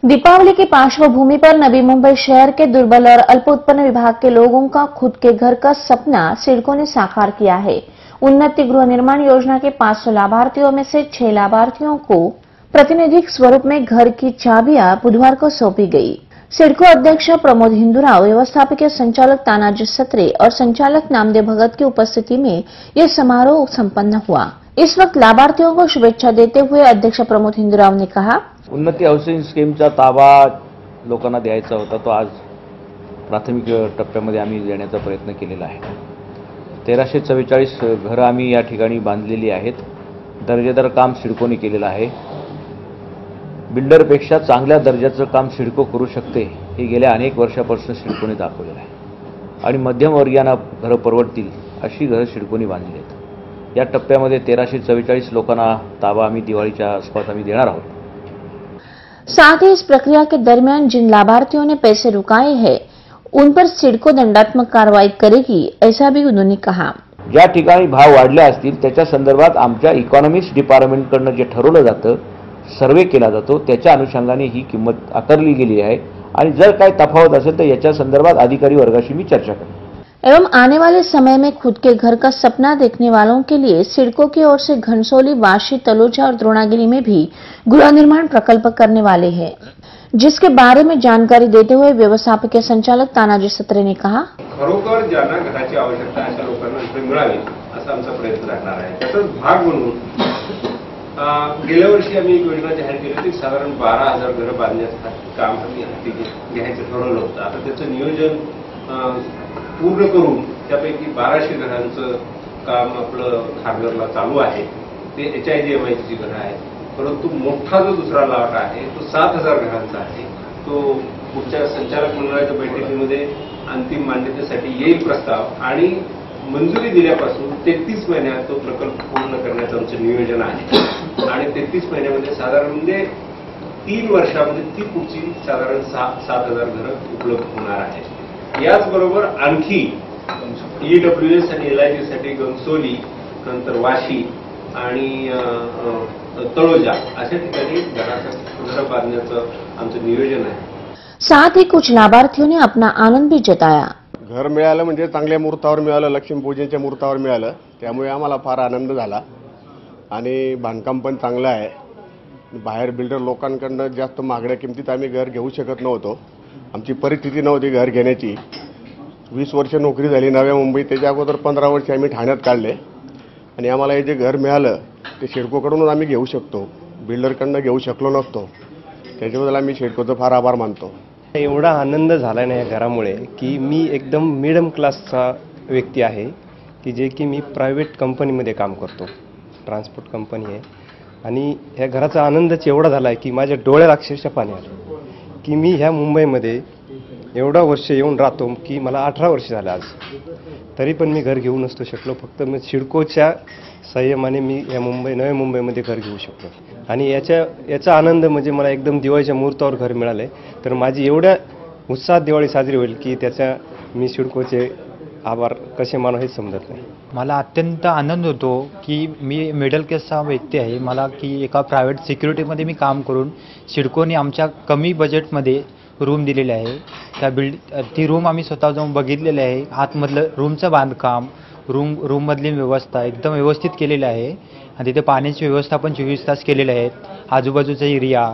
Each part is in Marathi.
दीपावली की पार्श्वभूमि पर नवी मुंबई शहर के दुर्बल और अल्प उत्पन्न विभाग के लोगों का खुद के घर का सपना सिडको ने साकार किया है। उन्नति गृह निर्माण योजना के 500 लाभार्थियों में से 6 लाभार्थियों को प्रतिनिधिक स्वरूप में घर की चाबियां बुधवार को सौंपी गई। सिडको अध्यक्ष प्रमोद हिंदुराव, व्यवस्थापकीय संचालक तानाजी सत्रे और संचालक नामदेव भगत की उपस्थिति में यह समारोह संपन्न हुआ। इस वक्त लाभार्थियों को शुभेच्छा देते हुए अध्यक्ष प्रमोद हिंदुराव ने कहा, उन्नती हाऊसिंग स्कीमचा ताबा लोकांना द्यायचा होता, तो आज प्राथमिक टप्प्यामध्ये आम्ही देण्याचा प्रयत्न केलेला आहे। 1344 घरं आम्ही या ठिकाणी बांधलेली आहेत। दर्जेदार काम सिडकोने केलेलं आहे। बिल्डरपेक्षा चांगल्या दर्जाचं काम सिडको करू शकते हे गेल्या अनेक वर्षापासून सिडकोने दाखवलेलं आहे आणि मध्यमवर्गीयांना घरं परवडतील अशी घरं सिडकोने बांधली आहेत। या टप्प्यामध्ये 1344 लोकांना ताबा आम्ही दिवाळीच्या आसपास आम्ही देणार आहोत। साथ ही इस प्रक्रिया के दरमियान जिन लाभार्थियों ने पैसे रुकाए हैं उन पर सिडको दंडात्मक कार्रवाई करेगी, ऐसा भी उन्होंने कहा। ज्या ठिकाणी भाव वाढले असतील त्याच्या संदर्भात आमच्या इकॉनॉमिक्स डिपार्टमेंटकडून जे ठरवलं जातं, सर्वे केला जातो, त्याच्या अनुषंगाने ही किंमत आकारली गेली आहे आणि जर काही तफावत असेल तर याच्या संदर्भात अधिकारी वर्गाशी मी चर्चा करेन। एवं आने वाले समय में खुद के घर का सपना देखने वालों के लिए सिडको की ओर से घनसोली, वाशी, तलोजा और द्रोणागिरी में भी गृह निर्माण प्रकल्प करने वाले हैं, जिसके बारे में जानकारी देते हुए व्यवस्थापकीय संचालक तानाजी सत्रे ने कहा, खरोखर ज्यांना घराची आवश्यकता आहे अशा लोकांना इथे मिळावी असा आमचा प्रयत्न राहणार आहे। त्याचाच भाग म्हणून गेल्या वर्षी आम्ही एक योजना जाहीर केली होती। साधारण 12,000 घरं बांधण्याचं काम आम्ही हाती घ्यायचं ठरवलं होतं। आता त्याचं नियोजन पूर्ण करून त्यापैकी 1200 घरांचं काम आपलं खारघरला चालू आहे। ते HIDMIची घरं आहेत, परंतु मोठा जो दुसरा लॉट आहे तो 7,000 घरांचा आहे। तो पुढच्या संचालक मंडळाच्या बैठकीमध्ये अंतिम मान्यतेसाठी येईल प्रस्ताव आणि मंजुरी दिल्यापासून 33 महिन्यात तो प्रकल्प पूर्ण करण्याचं आमचं नियोजन आहे आणि 33 महिन्यामध्ये साधारण म्हणजे 3 वर्षामध्ये ती पुढची साधारण 7,000 घरं उपलब्ध होणार आहेत। याचबरोबर आणखी EWS आणि LIG साठी घनसोली, नंतर वाशी आणि तळोजा अशा ठिकाणी घरं बांधण्याचं आमचं नियोजन आहे। साथ ही कुछ लाभार्थियों ने अपना आनंद भी जताया। घर मिळालं म्हणजे चांगल्या मुहूर्तावर मिळालं, लक्ष्मीपूजनच्या मुहूर्तावर मिळालं, त्यामुळे आम्हाला फार आनंद झाला आणि बांधकाम पण चांगलं आहे। बाहेर बिल्डर लोकांकडून जास्त महागड्या किमतीत आम्ही घर घेऊ शकत नव्हतो। आमची परिस्थिती नव्हती घर घेण्याची। 20 वर्ष नोकरी झाली नव्या मुंबईत, त्याच्या अगोदर 15 वर्ष आम्ही ठाण्यात काढले आणि आम्हाला हे जे घर मिळालं ते सिडकोकडूनच आम्ही घेऊ शकतो, बिल्डरकडून घेऊ शकलो नसतो। त्याच्याबद्दल आम्ही सिडकोचा फार आभार मानतो। एवढा आनंद झाला ना या घरामुळे की मी एकदम मिडल क्लासचा व्यक्ती आहे की जे की मी प्रायव्हेट कंपनीमध्ये काम करतो, ट्रान्सपोर्ट कंपनी आहे आणि ह्या घराचा आनंदच एवढा झाला आहे की माझ्या डोळ्यात अक्षरशः पाणी आलं की मी ह्या मुंबईमध्ये एवढा वर्ष येऊन राहतो की मला 18 वर्ष झालं आज, तरी पण मी घर घेऊ नसतो शकलो। फक्त मी सिडकोच्या संयमाने मी या नव्या मुंबईमध्ये घर घेऊ शकलो आणि याचा आनंद म्हणजे मला एकदम दिवाळीच्या मुहूर्तावर घर मिळाले, तर माझी एवढ्या उत्साहात दिवाळी साजरी होईल की त्याचा मी सिडकोचे आभार कसे मानू हेच समजत नाही। मला अत्यंत आनंद होतो की मी मिडल क्लासचा व्यक्ती आहे। मला की एका प्रायव्हेट सिक्युरिटीमध्ये मी काम करून सिडकोने आमच्या कमी बजेटमध्ये रूम दिलेले आहे। ती रूम आम्ही स्वतः जाऊन बघितलेली आहे। आतमधलं रूमचं बांधकाम, रूममधली व्यवस्था एकदम व्यवस्थित केलेली आहे आणि तिथे पाण्याची व्यवस्था पण 24 तास केलेली आहे। आजूबाजूचा एरिया,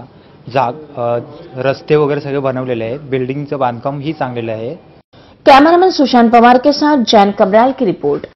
रस्ते वगैरे सगळे बनवलेले आहेत। बिल्डिंगचं बांधकाम ही चांगलेलं आहे। कैमरामैन सुशांत पवार के साथ जैन कबराल की रिपोर्ट।